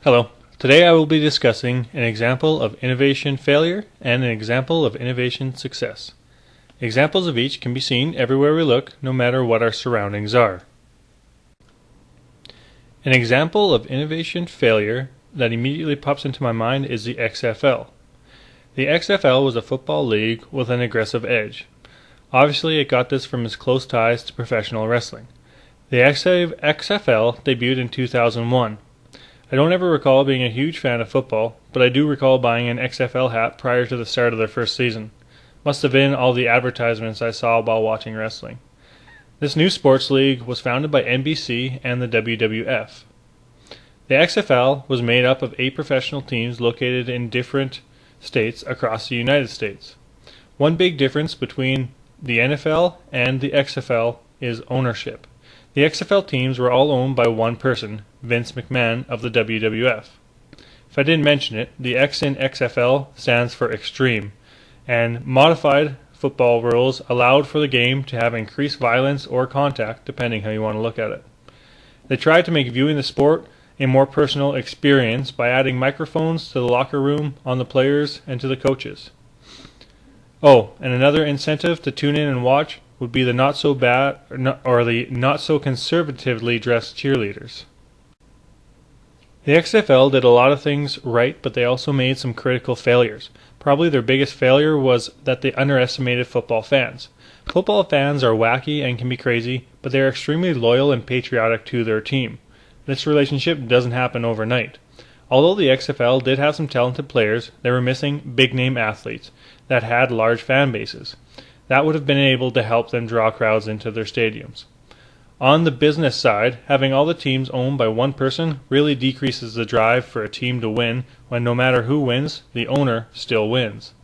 Hello. Today I will be discussing an example of innovation failure and an example of innovation success. Examples of each can be seen everywhere we look, no matter what our surroundings are. An example of innovation failure that immediately pops into my mind is the XFL. The XFL was a football league with an aggressive edge. Obviously, it got this from its close ties to professional wrestling. The XFL debuted in 2001. I don't ever recall being a huge fan of football, but I do recall buying an XFL hat prior to the start of their first season. Must have been all the advertisements I saw while watching wrestling. This new sports league was founded by NBC and the WWF. The XFL was made up of 8 professional teams located in different states across the United States. One big difference between the NFL and the XFL is ownership. The XFL teams were all owned by one person, Vince McMahon of the WWF. If I didn't mention it, the X in XFL stands for extreme, and modified football rules allowed for the game to have increased violence or contact, depending how you want to look at it. They tried to make viewing the sport a more personal experience by adding microphones to the locker room, on the players, and to the coaches. Oh, and another incentive to tune in and watch would be the not so bad or the not so conservatively dressed cheerleaders. The XFL did a lot of things right, but they also made some critical failures. Probably their biggest failure was that they underestimated football fans. Football fans are wacky and can be crazy, but they are extremely loyal and patriotic to their team. This relationship doesn't happen overnight. Although the XFL did have some talented players, they were missing big-name athletes that had large fan bases. That would have been able to help them draw crowds into their stadiums. On the business side, having all the teams owned by one person really decreases the drive for a team to win when no matter who wins, the owner still wins.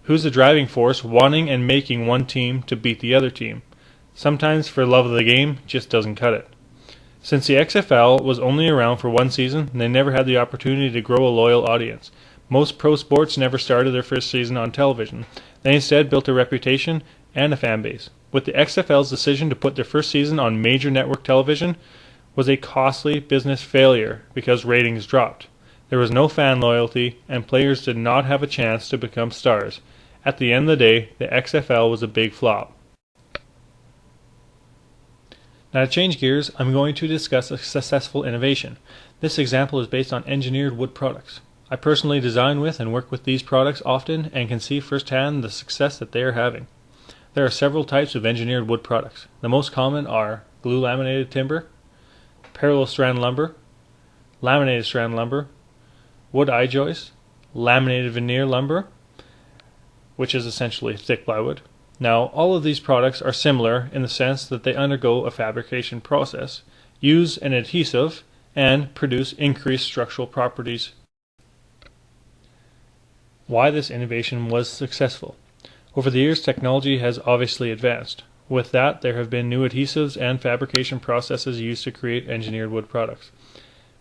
Who's the driving force wanting and making one team to beat the other team? Sometimes for love of the game just doesn't cut it. Since the XFL was only around for one season, they never had the opportunity to grow a loyal audience. Most pro sports never started their first season on television. They instead built a reputation and a fan base. With the XFL's decision to put their first season on major network television was a costly business failure because ratings dropped. There was no fan loyalty and players did not have a chance to become stars. At the end of the day, the XFL was a big flop. Now to change gears, I'm going to discuss a successful innovation. This example is based on engineered wood products. I personally design with and work with these products often and can see firsthand the success that they are having. There are several types of engineered wood products. The most common are glue laminated timber, parallel strand lumber, laminated strand lumber, wood I-joist, laminated veneer lumber, which is essentially thick plywood. Now, all of these products are similar in the sense that they undergo a fabrication process, use an adhesive, and produce increased structural properties. Why this innovation was successful. Over the years, technology has obviously advanced. With that, there have been new adhesives and fabrication processes used to create engineered wood products.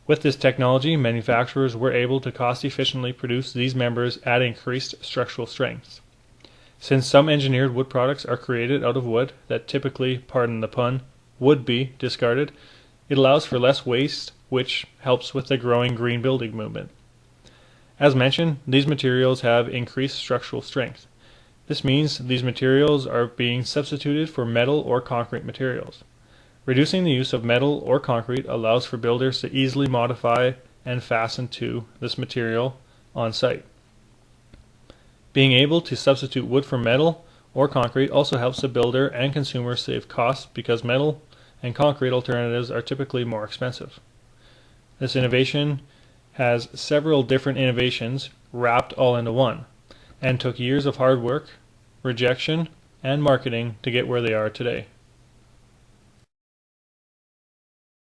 With this technology, manufacturers were able to cost-efficiently produce these members at increased structural strengths. Since some engineered wood products are created out of wood that typically, pardon the pun, would be discarded, it allows for less waste, which helps with the growing green building movement. As mentioned, these materials have increased structural strength. This means these materials are being substituted for metal or concrete materials. Reducing the use of metal or concrete allows for builders to easily modify and fasten to this material on site. Being able to substitute wood for metal or concrete also helps the builder and consumer save costs because metal and concrete alternatives are typically more expensive. This innovation has several different innovations wrapped all into one, and took years of hard work, rejection, and marketing to get where they are today.